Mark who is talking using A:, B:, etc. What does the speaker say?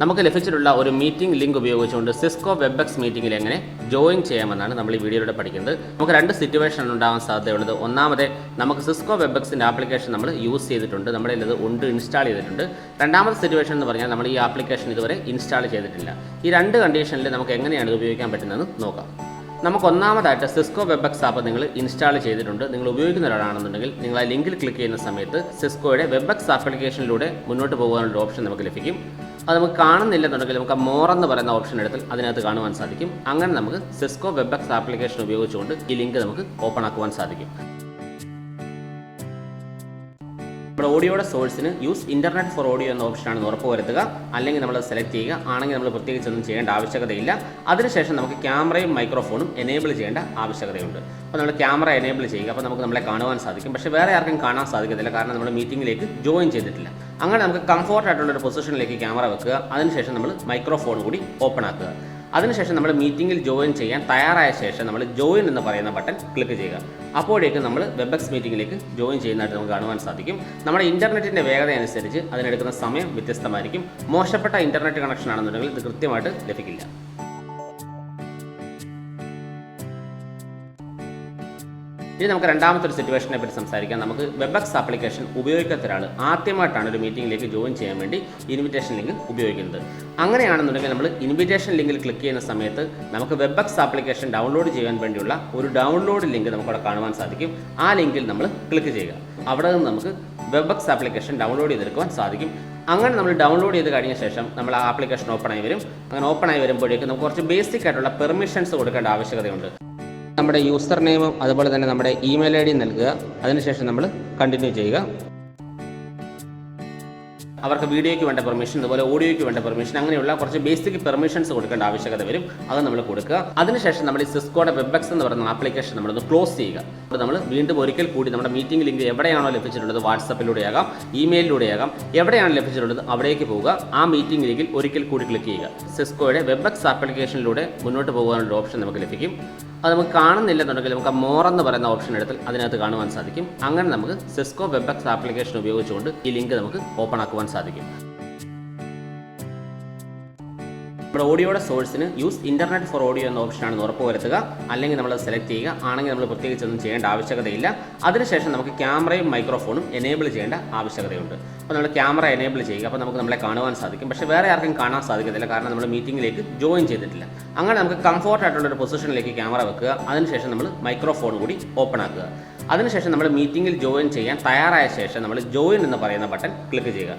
A: നമുക്ക് ലഭിച്ചിട്ടുള്ള ഒരു മീറ്റിംഗ് ലിങ്ക് ഉപയോഗിച്ചുകൊണ്ട് സിസ്കോ വെബ്എക്സ് മീറ്റിംഗിൽ എങ്ങനെ ജോയിൻ ചെയ്യാമെന്നാണ് നമ്മൾ ഈ വീഡിയോയിലൂടെ പഠിക്കുന്നത്. നമുക്ക് രണ്ട് സിറ്റുവേഷൻ ഉണ്ടാകാൻ സാധ്യതയുള്ളത്. ഒന്നാമത് നമുക്ക് സിസ്കോ വെബ്എക്സിൻ്റെ ആപ്ലിക്കേഷൻ നമ്മൾ യൂസ് ചെയ്തിട്ടുണ്ട്, നമ്മുടെ ഇത് ഉണ്ട് ഇൻസ്റ്റാൾ ചെയ്തിട്ടുണ്ട്. രണ്ടാമത്തെ സിറ്റുവേഷൻ എന്ന് പറഞ്ഞാൽ നമ്മൾ ഈ ആപ്ലിക്കേഷൻ ഇതുവരെ ഇൻസ്റ്റാൾ ചെയ്തിട്ടില്ല. ഈ രണ്ട് കണ്ടീഷനിൽ നമുക്ക് എങ്ങനെയാണ് ഇത് ഉപയോഗിക്കാൻ പറ്റുന്നതെന്ന് നോക്കാം. നമുക്ക് ഒന്നാമതായിട്ട് സിസ്കോ വെബ്എക്സ് ആപ്പ് നിങ്ങൾ ഇൻസ്റ്റാൾ ചെയ്തിട്ടുണ്ട്, നിങ്ങൾ ഉപയോഗിക്കുന്ന ഒരാളാണെന്നുണ്ടെങ്കിൽ നിങ്ങൾ ആ ലിങ്കിൽ ക്ലിക്ക് ചെയ്യുന്ന സമയത്ത് സിസ്കോയുടെ വെബ്എക്സ് ആപ്ലിക്കേഷനിലൂടെ മുന്നോട്ട് പോകാനുള്ള ഓപ്ഷൻ നമുക്ക് ലഭിക്കും. അത് നമുക്ക് കാണുന്നില്ലെന്നുണ്ടെങ്കിൽ നമുക്ക് മോർ എന്ന് പറയുന്ന ഓപ്ഷൻ എടുത്താൽ അതിനകത്ത് കാണുവാൻ സാധിക്കും. അങ്ങനെ നമുക്ക് സിസ്കോ വെബ്എക്സ് ആപ്ലിക്കേഷൻ ഉപയോഗിച്ചുകൊണ്ട് ഈ ലിങ്ക് നമുക്ക് ഓപ്പൺ ആക്കുവാൻ സാധിക്കും. നമ്മുടെ ഓഡിയോയുടെ സോഴ്സിന് യൂസ് ഇൻ്റർനെറ്റ് ഫോർ ഓഡിയോ എന്ന ഓപ്ഷനാണ് ഉറപ്പുവരുത്തുക. അല്ലെങ്കിൽ നമ്മൾ സെലക്ട് ചെയ്യുക. ആണെങ്കിൽ നമ്മൾ പ്രത്യേകിച്ചൊന്നും ചെയ്യേണ്ട ആവശ്യകതയില്ല. അതിനുശേഷം നമുക്ക് ക്യാമറയും മൈക്രോഫോണും എനേബിൾ ചെയ്യേണ്ട ആവശ്യകതയുണ്ട്. അപ്പോൾ നമ്മൾ ക്യാമറ എനേബിൾ ചെയ്യുക. അപ്പോൾ നമുക്ക് നമ്മളെ കാണുവാൻ സാധിക്കും. പക്ഷേ വേറെ ആർക്കും കാണാൻ സാധിക്കത്തില്ല, കാരണം നമ്മൾ മീറ്റിംഗിലേക്ക് ജോയിൻ ചെയ്തിട്ടില്ല. അങ്ങനെ നമുക്ക് കംഫോർട്ട് ആയിട്ടുള്ളൊരു പൊസിഷനിലേക്ക് ക്യാമറ വെക്കുക. അതിനുശേഷം നമ്മൾ മൈക്രോഫോൺ കൂടി ഓപ്പൺ ആക്കുക. അതിനുശേഷം നമ്മൾ മീറ്റിംഗിൽ ജോയിൻ ചെയ്യാൻ തയ്യാറായ ശേഷം നമ്മൾ ജോയിൻ എന്ന് പറയുന്ന ബട്ടൺ ക്ലിക്ക് ചെയ്യുക. അപ്പോഴേക്കും നമ്മൾ വെബ്എക്സ് മീറ്റിംഗിലേക്ക് ജോയിൻ ചെയ്യുന്നതായിട്ട് നമുക്ക് കാണുവാൻ സാധിക്കും. നമ്മുടെ ഇൻ്റർനെറ്റിൻ്റെ വേഗത അനുസരിച്ച് അതിനെടുക്കുന്ന സമയം വ്യത്യസ്തമായിരിക്കും. മോശപ്പെട്ട ഇൻ്റർനെറ്റ് കണക്ഷൻ ആണെന്നുണ്ടെങ്കിൽ ഇത് കൃത്യമായിട്ട് ലഭിക്കില്ല. ഇനി നമുക്ക് രണ്ടാമത്തെ ഒരു സിറ്റുവേഷനെ പറ്റി സംസാരിക്കാം. നമുക്ക് വെബ്എക്സ് ആപ്ലിക്കേഷൻ ഉപയോഗിക്കാത്ത ഒരാൾ ആദ്യമായിട്ടാണ് ഒരു മീറ്റിംഗിലേക്ക് ജോയിൻ ചെയ്യാൻ വേണ്ടി ഇൻവിറ്റേഷൻ ലിങ്ക് ഉപയോഗിക്കുന്നത്. അങ്ങനെയാണെന്നുണ്ടെങ്കിൽ നമ്മൾ ഇൻവിറ്റേഷൻ ലിങ്കിൽ ക്ലിക്ക് ചെയ്യുന്ന സമയത്ത് നമുക്ക് വെബ്എക്സ് ആപ്ലിക്കേഷൻ ഡൗൺലോഡ് ചെയ്യാൻ വേണ്ടിയുള്ള ഒരു ഡൗൺലോഡ് ലിങ്ക് നമുക്കവിടെ കാണുവാൻ സാധിക്കും. ആ ലിങ്കിൽ നമ്മൾ ക്ലിക്ക് ചെയ്യുക. അവിടെ നിന്ന് നമുക്ക് വെബ്എക്സ് ആപ്ലിക്കേഷൻ ഡൗൺലോഡ് ചെയ്തെടുക്കുവാൻ സാധിക്കും. അങ്ങനെ നമ്മൾ ഡൗൺലോഡ് ചെയ്ത് കഴിഞ്ഞ ശേഷം നമ്മൾ ആ ആപ്ലിക്കേഷൻ ഓപ്പൺ ആയി വരും. അങ്ങനെ ഓപ്പൺ ആയി വരുമ്പോഴേക്കും നമുക്ക് കുറച്ച് ബേസിക് ആയിട്ടുള്ള പെർമിഷൻസ് കൊടുക്കേണ്ട ആവശ്യകതയുണ്ട്. നമ്മുടെ യൂസർ നെയിമും അതുപോലെ തന്നെ നമ്മുടെ ഇമെയിൽ ഐ ഡി നൽകുക. അതിനുശേഷം നമ്മൾ കണ്ടിന്യൂ ചെയ്യുക. അവർക്ക് വീഡിയോയ്ക്ക് വേണ്ട പെർമിഷൻ, അതുപോലെ ഓഡിയോയ്ക്ക് വേണ്ട പെർമിഷൻ, അങ്ങനെയുള്ള കുറച്ച് ബേസിക് പെർമിഷൻസ് കൊടുക്കേണ്ട ആവശ്യകത വരും. അത് നമ്മൾ കൊടുക്കുക. അതിനുശേഷം നമ്മൾ ഈ സിസ്കോയുടെ വെബ്എക്സ് എന്ന് പറയുന്ന ആപ്ലിക്കേഷൻ നമ്മളൊന്ന് ക്ലോസ് ചെയ്യുക. അപ്പോൾ നമ്മൾ വീണ്ടും ഒരിക്കൽ കൂടി നമ്മുടെ മീറ്റിംഗ് ലിങ്ക് എവിടെയാണോ ലഭിച്ചിട്ടുള്ളത്, വാട്സപ്പിലൂടെയാകാം എവിടെയാകാം, എവിടെയാണ് ലഭിച്ചിട്ടുള്ളത് അവിടേക്ക് പോവുക. ആ മീറ്റിംഗ് ലിങ്കിൽ ഒരിക്കൽ കൂടി ക്ലിക്ക് ചെയ്യുക. സിസ്കോയുടെ വെബ്എക്സ് ആപ്ലിക്കേഷനിലൂടെ മുന്നോട്ട് പോകാനുള്ള ഓപ്ഷൻ നമുക്ക് ലഭിക്കും. അത് നമുക്ക് കാണുന്നില്ലെന്നുണ്ടെങ്കിൽ നമുക്ക് മോർ എന്ന് പറയുന്ന ഓപ്ഷൻ എടുത്താൽ അതിനകത്ത് കാണുവാൻ സാധിക്കും. അങ്ങനെ നമുക്ക് സിസ്കോ വെബ്എക്സ് ആപ്ലിക്കേഷൻ ഉപയോഗിച്ചുകൊണ്ട് ഈ ലിങ്ക് നമുക്ക് ഓപ്പൺ ആക്കുവാൻ സാധിക്കും. നമ്മുടെ ഓഡിയോയുടെ സോഴ്സിന് യൂസ് ഇൻ്റർനെറ്റ് ഫോർ ഓഡിയോ എന്ന ഓപ്ഷനാണ് ഉറപ്പുവരുത്തുക. അല്ലെങ്കിൽ നമ്മൾ സെലക്ട് ചെയ്യുക. ആണെങ്കിൽ നമ്മൾ പ്രത്യേകിച്ചൊന്നും ചെയ്യേണ്ട ആവശ്യകതയില്ല. അതിനുശേഷം നമുക്ക് ക്യാമറയും മൈക്രോഫോണും എനേബിൾ ചെയ്യേണ്ട ആവശ്യകതയുണ്ട്. അപ്പോൾ നമ്മൾ ക്യാമറ എനേബിൾ ചെയ്യുക. അപ്പോൾ നമുക്ക് നമ്മളെ കാണുവാൻ സാധിക്കും. പക്ഷേ വേറെ ആർക്കും കാണാൻ സാധിക്കത്തില്ല, കാരണം നമ്മൾ മീറ്റിംഗിലേക്ക് ജോയിൻ ചെയ്തിട്ടില്ല. അങ്ങനെ നമുക്ക് കംഫോർട്ട് ആയിട്ടുള്ളൊരു പൊസിഷനിലേക്ക് ക്യാമറ വെക്കുക. അതിനുശേഷം നമ്മൾ മൈക്രോഫോൺ കൂടി ഓപ്പൺ ആക്കുക. അതിനുശേഷം നമ്മൾ മീറ്റിംഗിൽ ജോയിൻ ചെയ്യാൻ തയ്യാറായ ശേഷം നമ്മൾ ജോയിൻ എന്ന് പറയുന്ന ബട്ടൺ ക്ലിക്ക് ചെയ്യുക.